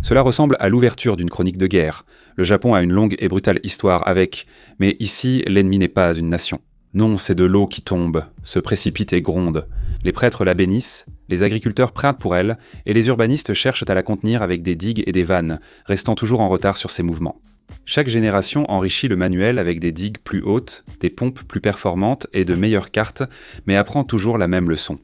Cela ressemble à l'ouverture d'une chronique de guerre. Le Japon a une longue et brutale histoire avec, mais ici, l'ennemi n'est pas une nation. Non, c'est de l'eau qui tombe, se précipite et gronde. Les prêtres la bénissent, les agriculteurs prêtent pour elle, et les urbanistes cherchent à la contenir avec des digues et des vannes, restant toujours en retard sur ses mouvements. Chaque génération enrichit le manuel avec des digues plus hautes, des pompes plus performantes et de meilleures cartes, mais apprend toujours la même leçon.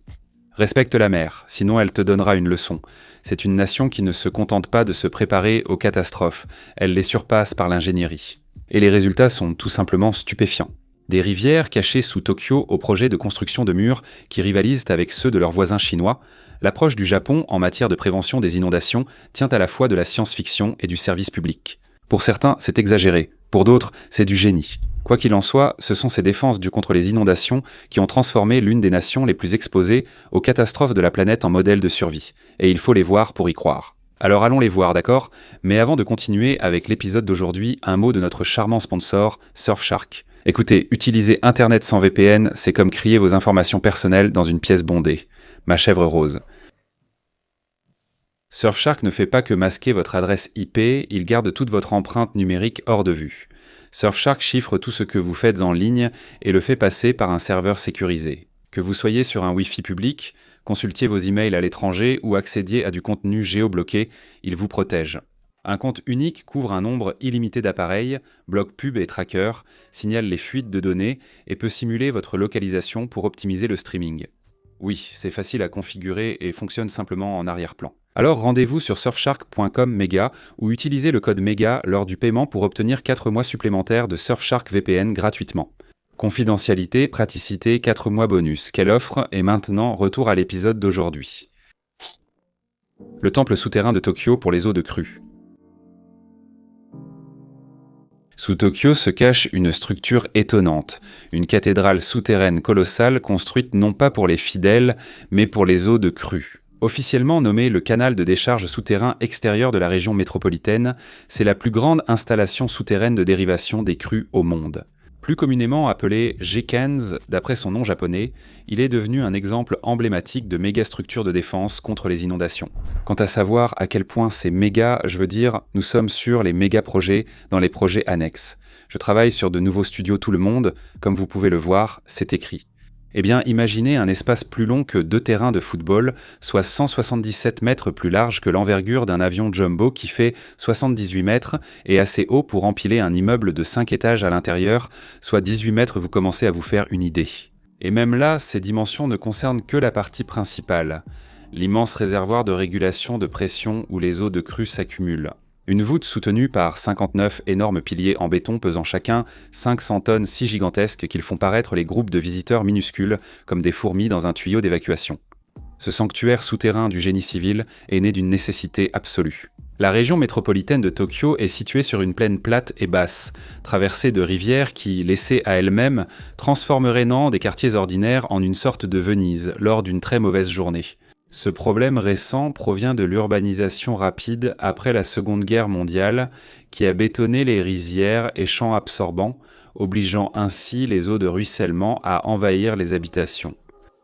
Respecte la mer, sinon elle te donnera une leçon. C'est une nation qui ne se contente pas de se préparer aux catastrophes, elle les surpasse par l'ingénierie. Et les résultats sont tout simplement stupéfiants. Des rivières cachées sous Tokyo au projet de construction de murs qui rivalisent avec ceux de leurs voisins chinois, l'approche du Japon en matière de prévention des inondations tient à la fois de la science-fiction et du service public. Pour certains, c'est exagéré, pour d'autres, c'est du génie. Quoi qu'il en soit, ce sont ces défenses contre les inondations qui ont transformé l'une des nations les plus exposées aux catastrophes de la planète en modèle de survie. Et il faut les voir pour y croire. Alors allons les voir, d'accord? Mais avant de continuer avec l'épisode d'aujourd'hui, un mot de notre charmant sponsor, Surfshark. Écoutez, utiliser Internet sans VPN, c'est comme crier vos informations personnelles dans une pièce bondée. Ma chèvre rose. Surfshark ne fait pas que masquer votre adresse IP, il garde toute votre empreinte numérique hors de vue. Surfshark chiffre tout ce que vous faites en ligne et le fait passer par un serveur sécurisé. Que vous soyez sur un Wi-Fi public, consultiez vos emails à l'étranger ou accédiez à du contenu géobloqué, il vous protège. Un compte unique couvre un nombre illimité d'appareils, bloque pub et tracker, signale les fuites de données et peut simuler votre localisation pour optimiser le streaming. Oui, c'est facile à configurer et fonctionne simplement en arrière-plan. Alors rendez-vous sur surfshark.com méga ou utilisez le code MEGA lors du paiement pour obtenir 4 mois supplémentaires de Surfshark VPN gratuitement. Confidentialité, praticité, 4 mois bonus. Quelle offre? Et maintenant, retour à l'épisode d'aujourd'hui. Le temple souterrain de Tokyo pour les eaux de crue. Sous Tokyo se cache une structure étonnante, une cathédrale souterraine colossale construite non pas pour les fidèles, mais pour les eaux de crue. Officiellement nommé le canal de décharge souterrain extérieur de la région métropolitaine, c'est la plus grande installation souterraine de dérivation des crues au monde. Plus communément appelé Gekkens d'après son nom japonais, il est devenu un exemple emblématique de mégastructure de défense contre les inondations. Quant à savoir à quel point c'est méga, je veux dire, nous sommes sur les méga-projets dans les projets annexes. Je travaille sur de nouveaux studios tout le monde, comme vous pouvez le voir, c'est écrit. Eh bien, imaginez un espace plus long que 2 terrains de football, soit 177 mètres plus large que l'envergure d'un avion jumbo qui fait 78 mètres et assez haut pour empiler un immeuble de 5 étages à l'intérieur, soit 18 mètres, vous commencez à vous faire une idée. Et même là, ces dimensions ne concernent que la partie principale, l'immense réservoir de régulation de pression où les eaux de crue s'accumulent. Une voûte soutenue par 59 énormes piliers en béton pesant chacun 500 tonnes si gigantesques qu'ils font paraître les groupes de visiteurs minuscules comme des fourmis dans un tuyau d'évacuation. Ce sanctuaire souterrain du génie civil est né d'une nécessité absolue. La région métropolitaine de Tokyo est située sur une plaine plate et basse, traversée de rivières qui, laissées à elles-mêmes, transformeraient Nantes des quartiers ordinaires en une sorte de Venise lors d'une très mauvaise journée. Ce problème récent provient de l'urbanisation rapide après la Seconde Guerre mondiale qui a bétonné les rizières et champs absorbants, obligeant ainsi les eaux de ruissellement à envahir les habitations.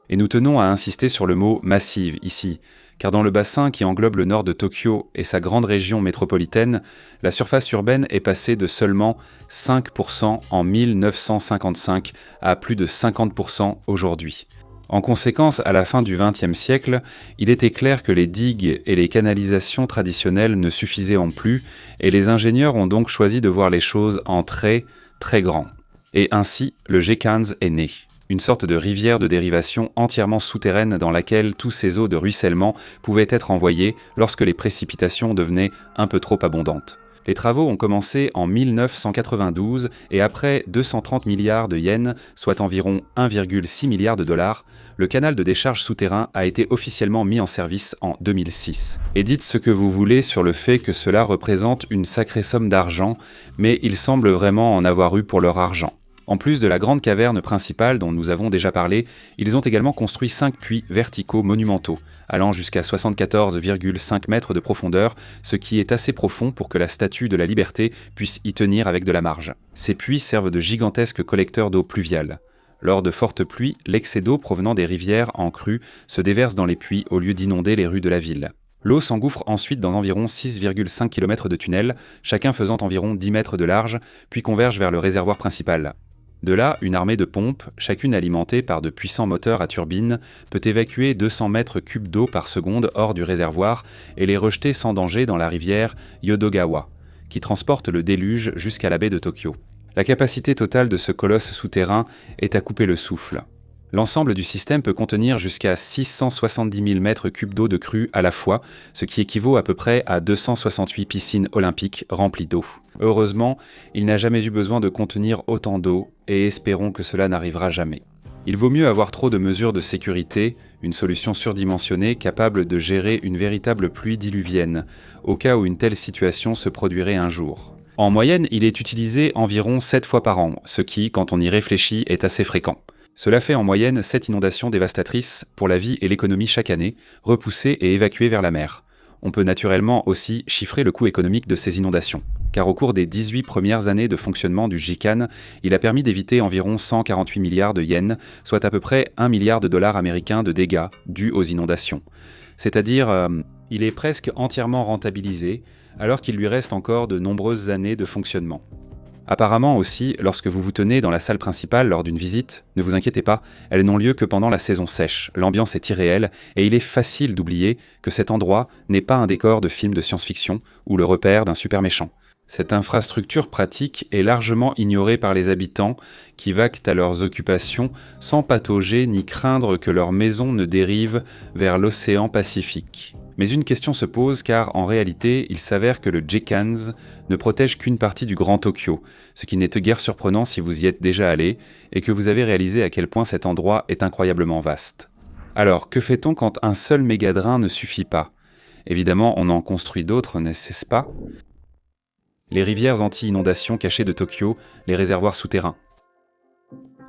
Et nous tenons à insister sur le mot « massive » ici, car dans le bassin qui englobe le nord de Tokyo et sa grande région métropolitaine, la surface urbaine est passée de seulement 5% en 1955 à plus de 50% aujourd'hui. En conséquence, à la fin du XXe siècle, il était clair que les digues et les canalisations traditionnelles ne suffisaient plus, et les ingénieurs ont donc choisi de voir les choses en très, très grand. Et ainsi, le Gekkens est né. Une sorte de rivière de dérivation entièrement souterraine dans laquelle tous ces eaux de ruissellement pouvaient être envoyées lorsque les précipitations devenaient un peu trop abondantes. Les travaux ont commencé en 1992 et après 230 milliards de yens, soit environ 1,6 milliard de dollars, le canal de décharge souterrain a été officiellement mis en service en 2006. Et dites ce que vous voulez sur le fait que cela représente une sacrée somme d'argent, mais ils semblent vraiment en avoir eu pour leur argent. En plus de la grande caverne principale dont nous avons déjà parlé, ils ont également construit 5 puits verticaux monumentaux, allant jusqu'à 74,5 mètres de profondeur, ce qui est assez profond pour que la Statue de la Liberté puisse y tenir avec de la marge. Ces puits servent de gigantesques collecteurs d'eau pluviale. Lors de fortes pluies, l'excès d'eau provenant des rivières en crue se déverse dans les puits au lieu d'inonder les rues de la ville. L'eau s'engouffre ensuite dans environ 6,5 km de tunnels, chacun faisant environ 10 mètres de large, puis converge vers le réservoir principal. De là, une armée de pompes, chacune alimentée par de puissants moteurs à turbine, peut évacuer 200 mètres cubes d'eau par seconde hors du réservoir et les rejeter sans danger dans la rivière Yodogawa, qui transporte le déluge jusqu'à la baie de Tokyo. La capacité totale de ce colosse souterrain est à couper le souffle. L'ensemble du système peut contenir jusqu'à 670 000 mètres cubes d'eau de crue à la fois, ce qui équivaut à peu près à 268 piscines olympiques remplies d'eau. Heureusement, il n'a jamais eu besoin de contenir autant d'eau, et espérons que cela n'arrivera jamais. Il vaut mieux avoir trop de mesures de sécurité, une solution surdimensionnée capable de gérer une véritable pluie diluvienne, au cas où une telle situation se produirait un jour. En moyenne, il est utilisé environ 7 fois par an, ce qui, quand on y réfléchit, est assez fréquent. Cela fait en moyenne 7 inondations dévastatrices pour la vie et l'économie chaque année, repoussées et évacuées vers la mer. On peut naturellement aussi chiffrer le coût économique de ces inondations, car au cours des 18 premières années de fonctionnement du JICAN, il a permis d'éviter environ 148 milliards de yens, soit à peu près 1 milliard de dollars américains de dégâts dus aux inondations. C'est-à-dire, il est presque entièrement rentabilisé, alors qu'il lui reste encore de nombreuses années de fonctionnement. Apparemment aussi, lorsque vous vous tenez dans la salle principale lors d'une visite, ne vous inquiétez pas, elles n'ont lieu que pendant la saison sèche, l'ambiance est irréelle et il est facile d'oublier que cet endroit n'est pas un décor de film de science-fiction ou le repère d'un super méchant. Cette infrastructure pratique est largement ignorée par les habitants qui vaquent à leurs occupations sans patauger ni craindre que leur maison ne dérive vers l'océan Pacifique. Mais une question se pose car en réalité, il s'avère que le JICANS ne protège qu'une partie du Grand Tokyo, ce qui n'est guère surprenant si vous y êtes déjà allé et que vous avez réalisé à quel point cet endroit est incroyablement vaste. Alors, que fait-on quand un seul mégadrain ne suffit pas ? Évidemment, on en construit d'autres, n'est-ce pas ? Les rivières anti-inondation cachées de Tokyo, les réservoirs souterrains.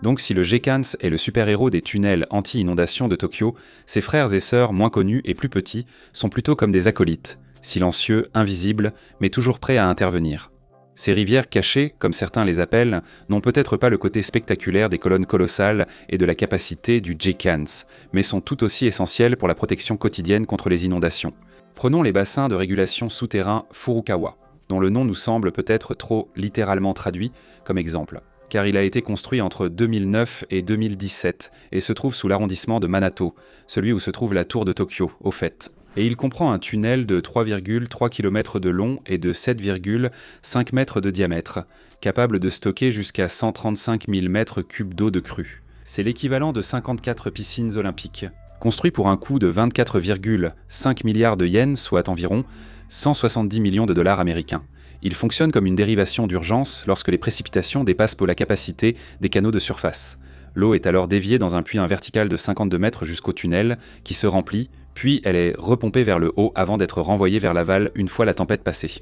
Donc si le JICANS est le super-héros des tunnels anti-inondation de Tokyo, ses frères et sœurs moins connus et plus petits sont plutôt comme des acolytes, silencieux, invisibles, mais toujours prêts à intervenir. Ces rivières cachées, comme certains les appellent, n'ont peut-être pas le côté spectaculaire des colonnes colossales et de la capacité du JICANS, mais sont tout aussi essentielles pour la protection quotidienne contre les inondations. Prenons les bassins de régulation souterrains Furukawa, dont le nom nous semble peut-être trop littéralement traduit comme exemple, car il a été construit entre 2009 et 2017 et se trouve sous l'arrondissement de Manato, celui où se trouve la tour de Tokyo, au fait. Et il comprend un tunnel de 3,3 km de long et de 7,5 mètres de diamètre, capable de stocker jusqu'à 135 000 mètres cubes d'eau de crue. C'est l'équivalent de 54 piscines olympiques. Construit pour un coût de 24,5 milliards de yens, soit environ 170 millions de dollars américains. Il fonctionne comme une dérivation d'urgence lorsque les précipitations dépassent la capacité des canaux de surface. L'eau est alors déviée dans un puits vertical de 52 mètres jusqu'au tunnel, qui se remplit, puis elle est repompée vers le haut avant d'être renvoyée vers l'aval une fois la tempête passée.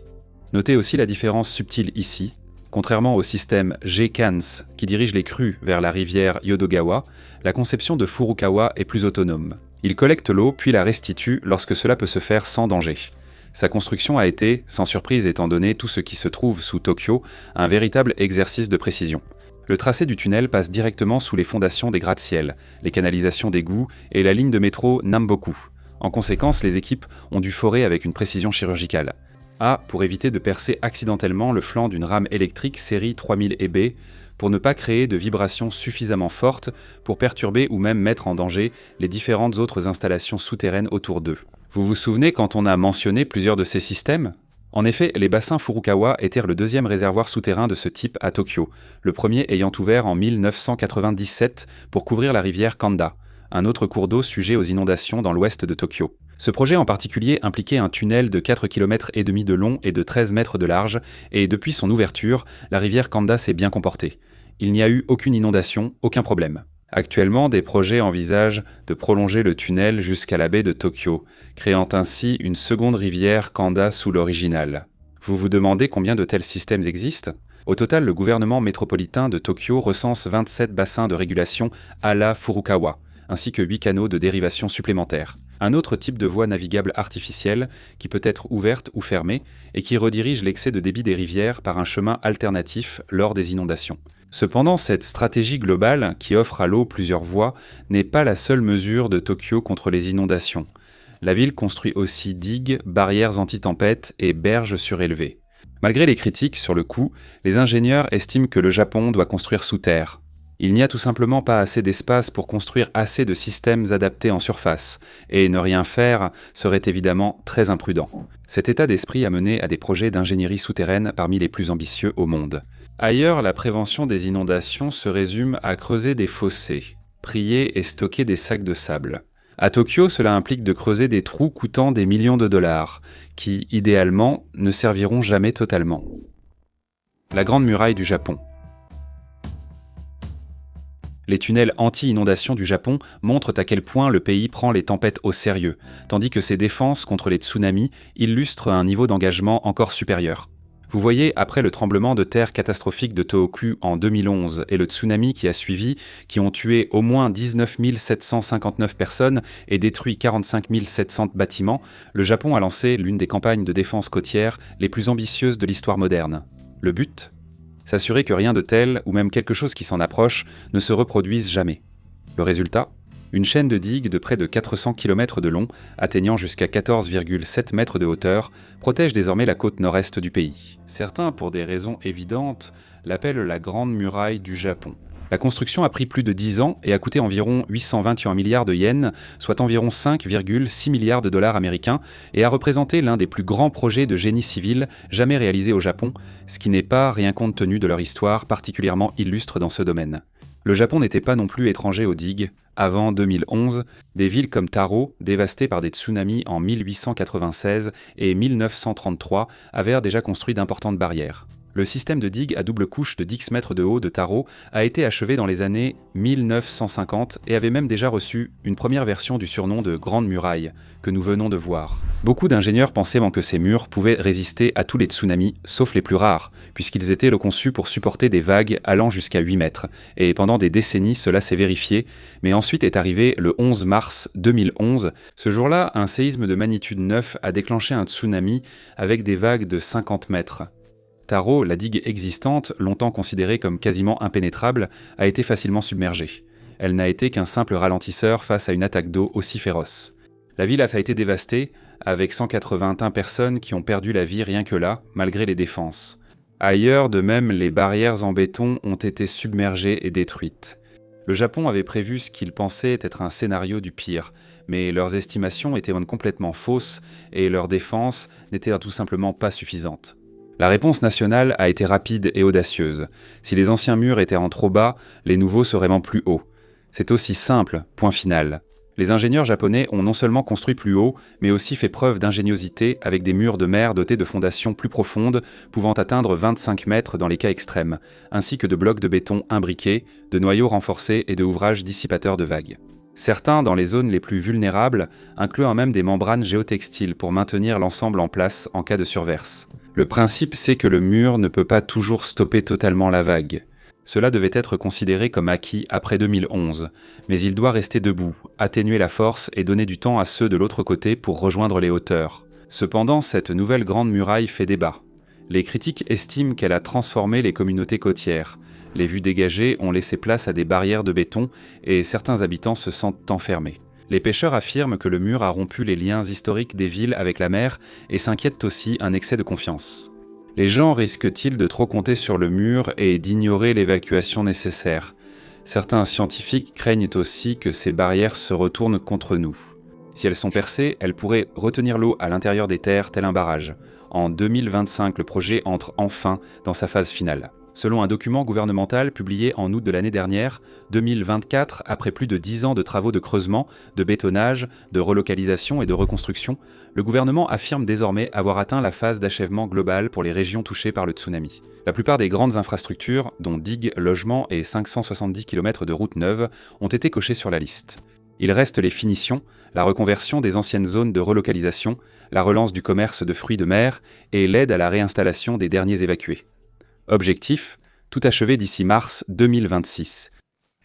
Notez aussi la différence subtile ici. Contrairement au système JICANS qui dirige les crues vers la rivière Yodogawa, la conception de Furukawa est plus autonome. Il collecte l'eau puis la restitue lorsque cela peut se faire sans danger. Sa construction a été, sans surprise étant donné tout ce qui se trouve sous Tokyo, un véritable exercice de précision. Le tracé du tunnel passe directement sous les fondations des gratte-ciel, les canalisations d'égouts et la ligne de métro Namboku. En conséquence, les équipes ont dû forer avec une précision chirurgicale. Pour éviter de percer accidentellement le flanc d'une rame électrique série 3000 EB, pour ne pas créer de vibrations suffisamment fortes pour perturber ou même mettre en danger les différentes autres installations souterraines autour d'eux. Vous vous souvenez quand on a mentionné plusieurs de ces systèmes ? En effet, les bassins Furukawa étaient le deuxième réservoir souterrain de ce type à Tokyo, le premier ayant ouvert en 1997 pour couvrir la rivière Kanda, un autre cours d'eau sujet aux inondations dans l'ouest de Tokyo. Ce projet en particulier impliquait un tunnel de 4,5 km de long et de 13 mètres de large, et depuis son ouverture, la rivière Kanda s'est bien comportée. Il n'y a eu aucune inondation, aucun problème. Actuellement, des projets envisagent de prolonger le tunnel jusqu'à la baie de Tokyo, créant ainsi une seconde rivière Kanda sous l'originale. Vous vous demandez combien de tels systèmes existent ? Au total, le gouvernement métropolitain de Tokyo recense 27 bassins de régulation à la Furukawa, ainsi que 8 canaux de dérivation supplémentaires. Un autre type de voie navigable artificielle qui peut être ouverte ou fermée et qui redirige l'excès de débit des rivières par un chemin alternatif lors des inondations. Cependant, cette stratégie globale, qui offre à l'eau plusieurs voies, n'est pas la seule mesure de Tokyo contre les inondations. La ville construit aussi digues, barrières anti-tempête et berges surélevées. Malgré les critiques sur le coût, les ingénieurs estiment que le Japon doit construire sous terre. Il n'y a tout simplement pas assez d'espace pour construire assez de systèmes adaptés en surface, et ne rien faire serait évidemment très imprudent. Cet état d'esprit a mené à des projets d'ingénierie souterraine parmi les plus ambitieux au monde. Ailleurs, la prévention des inondations se résume à creuser des fossés, trier et stocker des sacs de sable. À Tokyo, cela implique de creuser des trous coûtant des millions de dollars, qui, idéalement, ne serviront jamais totalement. La Grande Muraille du Japon. Les tunnels anti-inondation du Japon montrent à quel point le pays prend les tempêtes au sérieux, tandis que ses défenses contre les tsunamis illustrent un niveau d'engagement encore supérieur. Vous voyez, après le tremblement de terre catastrophique de Tohoku en 2011 et le tsunami qui a suivi, qui ont tué au moins 19 759 personnes et détruit 45 700 bâtiments, le Japon a lancé l'une des campagnes de défense côtière les plus ambitieuses de l'histoire moderne. Le but ? S'assurer que rien de tel, ou même quelque chose qui s'en approche, ne se reproduise jamais. Le résultat ? Une chaîne de digues de près de 400 km de long, atteignant jusqu'à 14,7 mètres de hauteur, protège désormais la côte nord-est du pays. Certains, pour des raisons évidentes, l'appellent la Grande Muraille du Japon. La construction a pris plus de 10 ans et a coûté environ 821 milliards de yens, soit environ 5,6 milliards de dollars américains, et a représenté l'un des plus grands projets de génie civil jamais réalisés au Japon, ce qui n'est pas rien compte tenu de leur histoire particulièrement illustre dans ce domaine. Le Japon n'était pas non plus étranger aux digues. Avant 2011, des villes comme Taro, dévastées par des tsunamis en 1896 et 1933, avaient déjà construit d'importantes barrières. Le système de digues à double couche de 10 mètres de haut de Taro a été achevé dans les années 1950 et avait même déjà reçu une première version du surnom de Grande Muraille, que nous venons de voir. Beaucoup d'ingénieurs pensaient que ces murs pouvaient résister à tous les tsunamis, sauf les plus rares, puisqu'ils étaient conçus pour supporter des vagues allant jusqu'à 8 mètres, et pendant des décennies cela s'est vérifié, mais ensuite est arrivé le 11 mars 2011. Ce jour-là, un séisme de magnitude 9 a déclenché un tsunami avec des vagues de 50 mètres. Taro, la digue existante, longtemps considérée comme quasiment impénétrable, a été facilement submergée. Elle n'a été qu'un simple ralentisseur face à une attaque d'eau aussi féroce. La ville a été dévastée, avec 181 personnes qui ont perdu la vie rien que là, malgré les défenses. Ailleurs, de même, les barrières en béton ont été submergées et détruites. Le Japon avait prévu ce qu'il pensait être un scénario du pire, mais leurs estimations étaient complètement fausses et leurs défenses n'étaient tout simplement pas suffisantes. La réponse nationale a été rapide et audacieuse. Si les anciens murs étaient en trop bas, les nouveaux seraient plus hauts. C'est aussi simple, point final. Les ingénieurs japonais ont non seulement construit plus haut, mais aussi fait preuve d'ingéniosité avec des murs de mer dotés de fondations plus profondes, pouvant atteindre 25 mètres dans les cas extrêmes, ainsi que de blocs de béton imbriqués, de noyaux renforcés et de ouvrages dissipateurs de vagues. Certains, dans les zones les plus vulnérables, incluant même des membranes géotextiles pour maintenir l'ensemble en place en cas de surverse. Le principe, c'est que le mur ne peut pas toujours stopper totalement la vague. Cela devait être considéré comme acquis après 2011, mais il doit rester debout, atténuer la force et donner du temps à ceux de l'autre côté pour rejoindre les hauteurs. Cependant, cette nouvelle grande muraille fait débat. Les critiques estiment qu'elle a transformé les communautés côtières. Les vues dégagées ont laissé place à des barrières de béton et certains habitants se sentent enfermés. Les pêcheurs affirment que le mur a rompu les liens historiques des villes avec la mer et s'inquiètent aussi un excès de confiance. Les gens risquent-ils de trop compter sur le mur et d'ignorer l'évacuation nécessaire ? Certains scientifiques craignent aussi que ces barrières se retournent contre nous. Si elles sont percées, elles pourraient retenir l'eau à l'intérieur des terres tel un barrage. En 2025, le projet entre enfin dans sa phase finale. Selon un document gouvernemental publié en août de l'année dernière, 2024, après plus de 10 ans de travaux de creusement, de bétonnage, de relocalisation et de reconstruction, le gouvernement affirme désormais avoir atteint la phase d'achèvement global pour les régions touchées par le tsunami. La plupart des grandes infrastructures, dont digues, logements et 570 km de routes neuves, ont été cochées sur la liste. Il reste les finitions, la reconversion des anciennes zones de relocalisation, la relance du commerce de fruits de mer et l'aide à la réinstallation des derniers évacués. Objectif, tout achever d'ici mars 2026.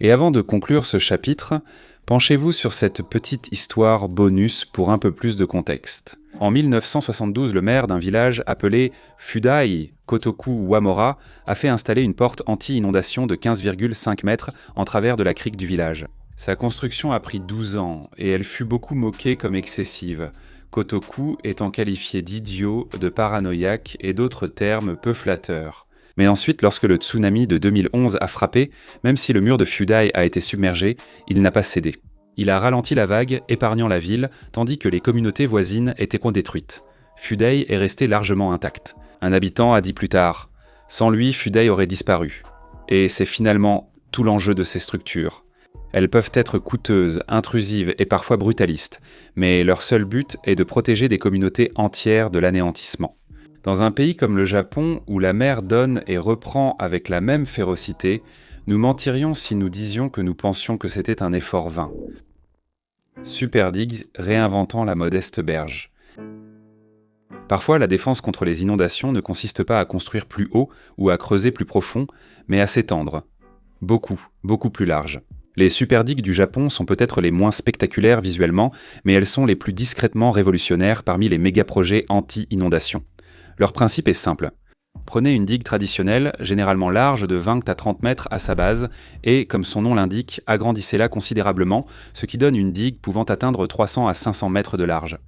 Et avant de conclure ce chapitre, penchez-vous sur cette petite histoire bonus pour un peu plus de contexte. En 1972, le maire d'un village appelé Fudai Kotoku Wamora a fait installer une porte anti-inondation de 15,5 mètres en travers de la crique du village. Sa construction a pris 12 ans et elle fut beaucoup moquée comme excessive, Kotoku étant qualifié d'idiot, de paranoïaque et d'autres termes peu flatteurs. Mais ensuite, lorsque le tsunami de 2011 a frappé, même si le mur de Fudai a été submergé, il n'a pas cédé. Il a ralenti la vague, épargnant la ville, tandis que les communautés voisines étaient détruites. Fudai est resté largement intact. Un habitant a dit plus tard « Sans lui, Fudai aurait disparu ». Et c'est finalement tout l'enjeu de ces structures. Elles peuvent être coûteuses, intrusives et parfois brutalistes, mais leur seul but est de protéger des communautés entières de l'anéantissement. Dans un pays comme le Japon, où la mer donne et reprend avec la même férocité, nous mentirions si nous disions que nous pensions que c'était un effort vain. Superdigue réinventant la modeste berge. Parfois, la défense contre les inondations ne consiste pas à construire plus haut ou à creuser plus profond, mais à s'étendre. Beaucoup plus large. Les superdigues du Japon sont peut-être les moins spectaculaires visuellement, mais elles sont les plus discrètement révolutionnaires parmi les méga-projets anti-inondation. Leur principe est simple. Prenez une digue traditionnelle, généralement large de 20 à 30 mètres à sa base, et, comme son nom l'indique, agrandissez-la considérablement, ce qui donne une digue pouvant atteindre 300 à 500 mètres de large.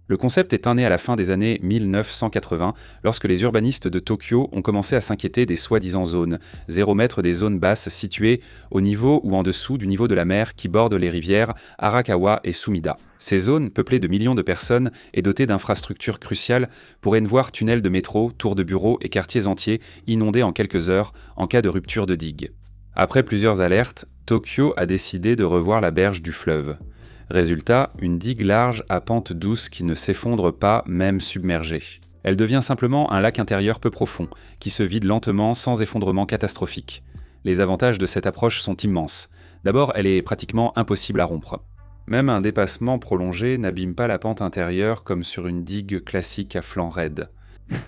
Le concept est né à la fin des années 1980, lorsque les urbanistes de Tokyo ont commencé à s'inquiéter des soi-disant zones, 0 mètres des zones basses situées au niveau ou en dessous du niveau de la mer qui bordent les rivières Arakawa et Sumida. Ces zones, peuplées de millions de personnes et dotées d'infrastructures cruciales, pourraient voir tunnels de métro, tours de bureaux et quartiers entiers inondés en quelques heures en cas de rupture de digue. Après plusieurs alertes, Tokyo a décidé de revoir la berge du fleuve. Résultat, une digue large à pente douce qui ne s'effondre pas, même submergée. Elle devient simplement un lac intérieur peu profond, qui se vide lentement sans effondrement catastrophique. Les avantages de cette approche sont immenses. D'abord, elle est pratiquement impossible à rompre. Même un dépassement prolongé n'abîme pas la pente intérieure comme sur une digue classique à flanc raide.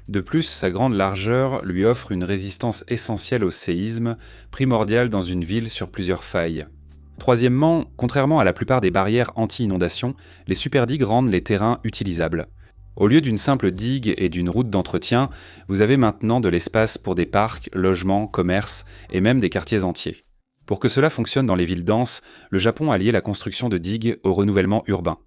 De plus, sa grande largeur lui offre une résistance essentielle au séisme, primordiale dans une ville sur plusieurs failles. Troisièmement, contrairement à la plupart des barrières anti-inondation, les superdigues rendent les terrains utilisables. Au lieu d'une simple digue et d'une route d'entretien, vous avez maintenant de l'espace pour des parcs, logements, commerces et même des quartiers entiers. Pour que cela fonctionne dans les villes denses, le Japon a lié la construction de digues au renouvellement urbain.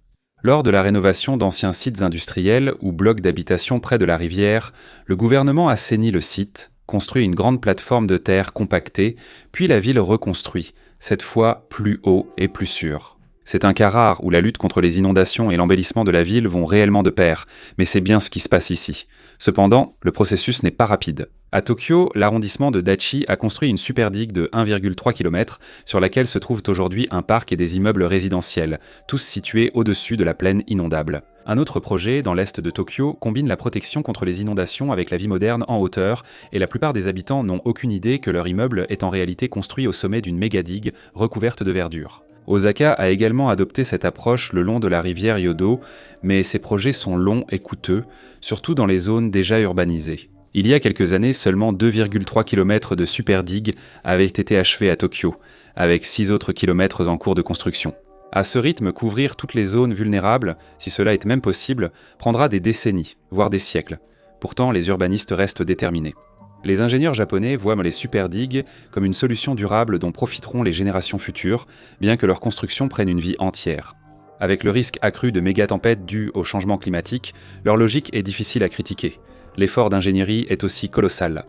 Lors de la rénovation d'anciens sites industriels ou blocs d'habitation près de la rivière, le gouvernement assainit le site, construit une grande plateforme de terre compactée, puis la ville reconstruit, cette fois plus haut et plus sûr. C'est un cas rare où la lutte contre les inondations et l'embellissement de la ville vont réellement de pair, mais c'est bien ce qui se passe ici. Cependant, le processus n'est pas rapide. À Tokyo, l'arrondissement de Dachi a construit une superdigue de 1,3 km sur laquelle se trouvent aujourd'hui un parc et des immeubles résidentiels, tous situés au-dessus de la plaine inondable. Un autre projet, dans l'est de Tokyo, combine la protection contre les inondations avec la vie moderne en hauteur, et la plupart des habitants n'ont aucune idée que leur immeuble est en réalité construit au sommet d'une méga-digue recouverte de verdure. Osaka a également adopté cette approche le long de la rivière Yodo, mais ces projets sont longs et coûteux, surtout dans les zones déjà urbanisées. Il y a quelques années, seulement 2,3 km de superdigues avaient été achevés à Tokyo, avec 6 autres kilomètres en cours de construction. À ce rythme, couvrir toutes les zones vulnérables, si cela est même possible, prendra des décennies, voire des siècles. Pourtant, les urbanistes restent déterminés. Les ingénieurs japonais voient les superdigues comme une solution durable dont profiteront les générations futures, bien que leur construction prenne une vie entière. Avec le risque accru de méga-tempêtes dues au changement climatique, leur logique est difficile à critiquer. L'effort d'ingénierie est aussi colossal.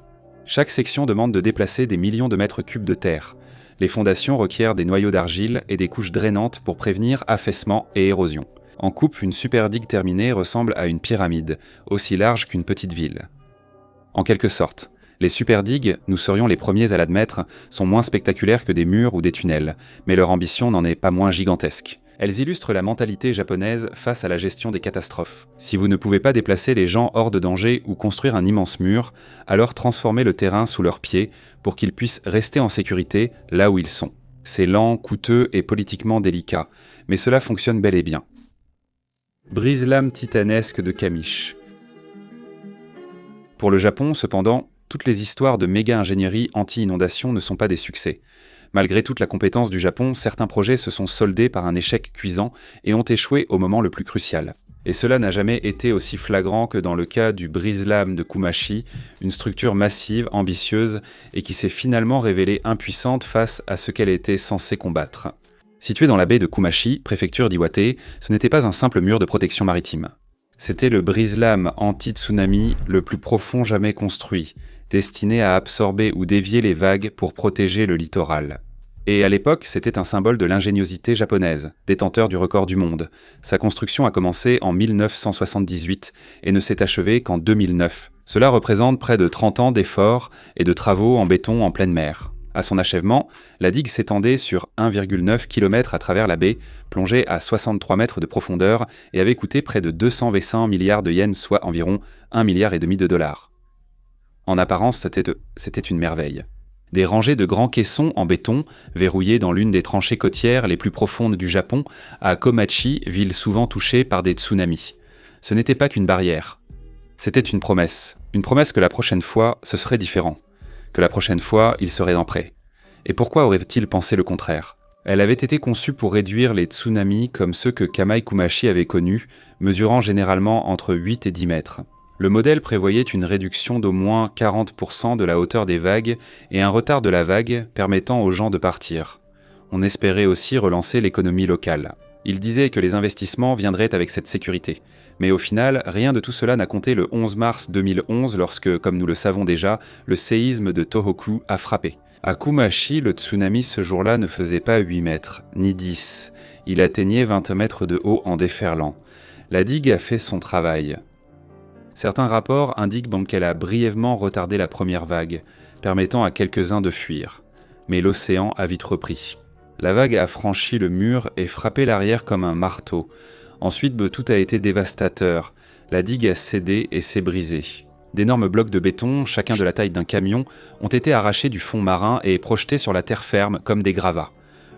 Chaque section demande de déplacer des millions de mètres cubes de terre. Les fondations requièrent des noyaux d'argile et des couches drainantes pour prévenir affaissement et érosion. En coupe, une superdigue terminée ressemble à une pyramide, aussi large qu'une petite ville. En quelque sorte, les superdigues, nous serions les premiers à l'admettre, sont moins spectaculaires que des murs ou des tunnels, mais leur ambition n'en est pas moins gigantesque. Elles illustrent la mentalité japonaise face à la gestion des catastrophes. Si vous ne pouvez pas déplacer les gens hors de danger ou construire un immense mur, alors transformez le terrain sous leurs pieds pour qu'ils puissent rester en sécurité là où ils sont. C'est lent, coûteux et politiquement délicat, mais cela fonctionne bel et bien. Brise-lames titanesque de Kamish. Pour le Japon, cependant, toutes les histoires de méga-ingénierie anti-inondation ne sont pas des succès. Malgré toute la compétence du Japon, certains projets se sont soldés par un échec cuisant et ont échoué au moment le plus crucial. Et cela n'a jamais été aussi flagrant que dans le cas du brise-lames de Kumashi, une structure massive, ambitieuse et qui s'est finalement révélée impuissante face à ce qu'elle était censée combattre. Situé dans la baie de Kumashi, préfecture d'Iwate, ce n'était pas un simple mur de protection maritime. C'était le brise-lames anti-tsunami le plus profond jamais construit, destiné à absorber ou dévier les vagues pour protéger le littoral. Et à l'époque, c'était un symbole de l'ingéniosité japonaise, détenteur du record du monde. Sa construction a commencé en 1978 et ne s'est achevée qu'en 2009. Cela représente près de 30 ans d'efforts et de travaux en béton en pleine mer. À son achèvement, la digue s'étendait sur 1,9 km à travers la baie, plongée à 63 mètres de profondeur et avait coûté près de 200 milliards de yens, soit environ 1,5 milliard de dollars. En apparence, c'était une merveille. Des rangées de grands caissons en béton, verrouillés dans l'une des tranchées côtières les plus profondes du Japon, à Komachi, ville souvent touchée par des tsunamis. Ce n'était pas qu'une barrière. C'était une promesse que la prochaine fois, ce serait différent. Que la prochaine fois, il serait en prêt. Et pourquoi aurait-il pensé le contraire ? Elle avait été conçue pour réduire les tsunamis comme ceux que Kamai Kumashi avait connus, mesurant généralement entre 8 et 10 mètres. Le modèle prévoyait une réduction d'au moins 40% de la hauteur des vagues et un retard de la vague permettant aux gens de partir. On espérait aussi relancer l'économie locale. Il disait que les investissements viendraient avec cette sécurité. Mais au final, rien de tout cela n'a compté le 11 mars 2011 lorsque, comme nous le savons déjà, le séisme de Tohoku a frappé. À Kumashi, le tsunami ce jour-là ne faisait pas 8 mètres, ni 10. Il atteignait 20 mètres de haut en déferlant. La digue a fait son travail. Certains rapports indiquent qu'elle a brièvement retardé la première vague, permettant à quelques-uns de fuir. Mais l'océan a vite repris. La vague a franchi le mur et frappé l'arrière comme un marteau. Ensuite, tout a été dévastateur. La digue a cédé et s'est brisée. D'énormes blocs de béton, chacun de la taille d'un camion, ont été arrachés du fond marin et projetés sur la terre ferme comme des gravats.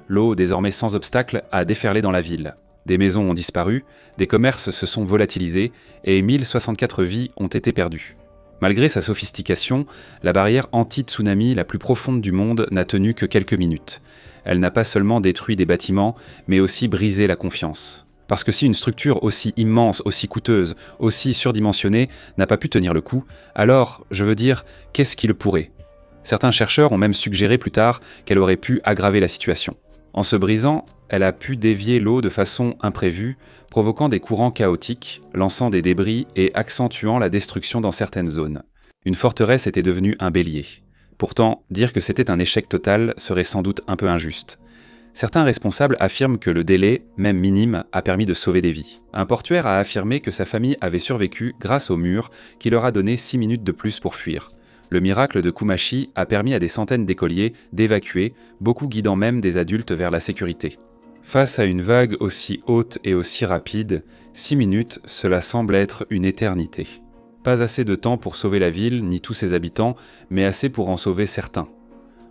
L'eau, désormais sans obstacle, a déferlé dans la ville. Des maisons ont disparu, des commerces se sont volatilisés et 1064 vies ont été perdues. Malgré sa sophistication, la barrière anti-tsunami la plus profonde du monde n'a tenu que quelques minutes. Elle n'a pas seulement détruit des bâtiments, mais aussi brisé la confiance. Parce que si une structure aussi immense, aussi coûteuse, aussi surdimensionnée n'a pas pu tenir le coup, alors, qu'est-ce qui le pourrait ? Certains chercheurs ont même suggéré plus tard qu'elle aurait pu aggraver la situation. En se brisant, elle a pu dévier l'eau de façon imprévue, provoquant des courants chaotiques, lançant des débris et accentuant la destruction dans certaines zones. Une forteresse était devenue un bélier. Pourtant, dire que c'était un échec total serait sans doute un peu injuste. Certains responsables affirment que le délai, même minime, a permis de sauver des vies. Un portuaire a affirmé que sa famille avait survécu grâce au mur qui leur a donné 6 minutes de plus pour fuir. Le miracle de Kumashi a permis à des centaines d'écoliers d'évacuer, beaucoup guidant même des adultes vers la sécurité. Face à une vague aussi haute et aussi rapide, 6 minutes, cela semble être une éternité. Pas assez de temps pour sauver la ville, ni tous ses habitants, mais assez pour en sauver certains.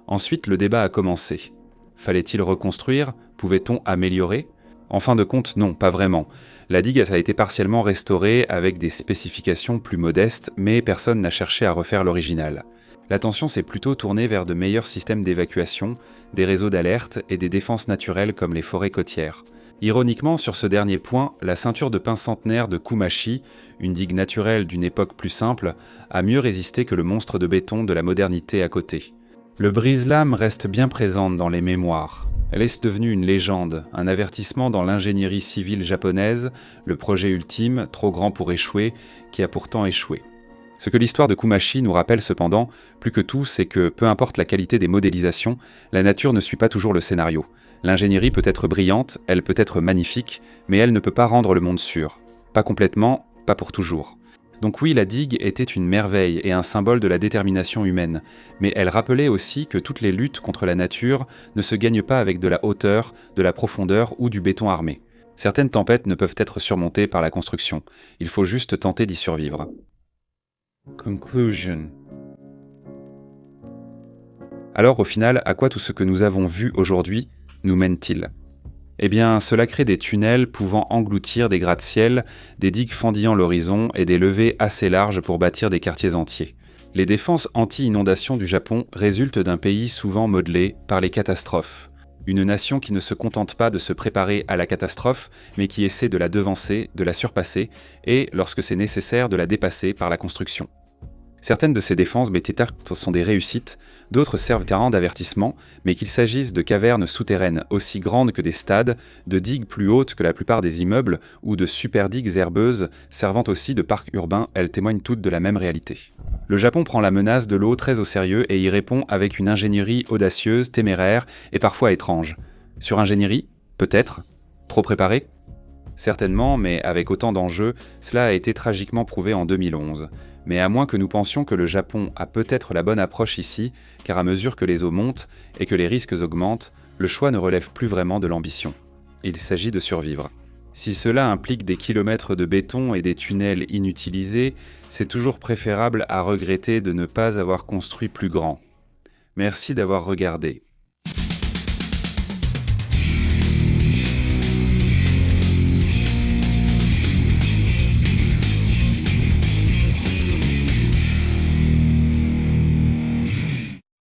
Ensuite, le débat a commencé. Fallait-il reconstruire ? Pouvait-on améliorer ? En fin de compte, non, pas vraiment. La digue a été partiellement restaurée avec des spécifications plus modestes, mais personne n'a cherché à refaire l'original. L'attention s'est plutôt tournée vers de meilleurs systèmes d'évacuation, des réseaux d'alerte et des défenses naturelles comme les forêts côtières. Ironiquement, sur ce dernier point, la ceinture de pin centenaire de Kumashi, une digue naturelle d'une époque plus simple, a mieux résisté que le monstre de béton de la modernité à côté. Le brise-lames reste bien présente dans les mémoires. Elle est devenue une légende, un avertissement dans l'ingénierie civile japonaise, le projet ultime, trop grand pour échouer, qui a pourtant échoué. Ce que l'histoire de Kumashi nous rappelle cependant, plus que tout, c'est que, peu importe la qualité des modélisations, la nature ne suit pas toujours le scénario. L'ingénierie peut être brillante, elle peut être magnifique, mais elle ne peut pas rendre le monde sûr. Pas complètement, pas pour toujours. Donc oui, la digue était une merveille et un symbole de la détermination humaine, mais elle rappelait aussi que toutes les luttes contre la nature ne se gagnent pas avec de la hauteur, de la profondeur ou du béton armé. Certaines tempêtes ne peuvent être surmontées par la construction, il faut juste tenter d'y survivre. Conclusion. Alors au final, à quoi tout ce que nous avons vu aujourd'hui nous mène-t-il ? Eh bien, cela crée des tunnels pouvant engloutir des gratte-ciel, des digues fendillant l'horizon et des levées assez larges pour bâtir des quartiers entiers. Les défenses anti-inondation du Japon résultent d'un pays souvent modelé par les catastrophes. Une nation qui ne se contente pas de se préparer à la catastrophe, mais qui essaie de la devancer, de la surpasser et, lorsque c'est nécessaire, de la dépasser par la construction. Certaines de ces défenses bêta-terrestres sont des réussites, d'autres servent à rang d'avertissement, mais qu'il s'agisse de cavernes souterraines aussi grandes que des stades, de digues plus hautes que la plupart des immeubles, ou de super digues herbeuses servant aussi de parcs urbains, elles témoignent toutes de la même réalité. Le Japon prend la menace de l'eau très au sérieux et y répond avec une ingénierie audacieuse, téméraire et parfois étrange. Sur-ingénierie? Peut-être. Trop préparé? Certainement, mais avec autant d'enjeux, cela a été tragiquement prouvé en 2011. Mais à moins que nous pensions que le Japon a peut-être la bonne approche ici, car à mesure que les eaux montent et que les risques augmentent, le choix ne relève plus vraiment de l'ambition. Il s'agit de survivre. Si cela implique des kilomètres de béton et des tunnels inutilisés, c'est toujours préférable à regretter de ne pas avoir construit plus grand. Merci d'avoir regardé.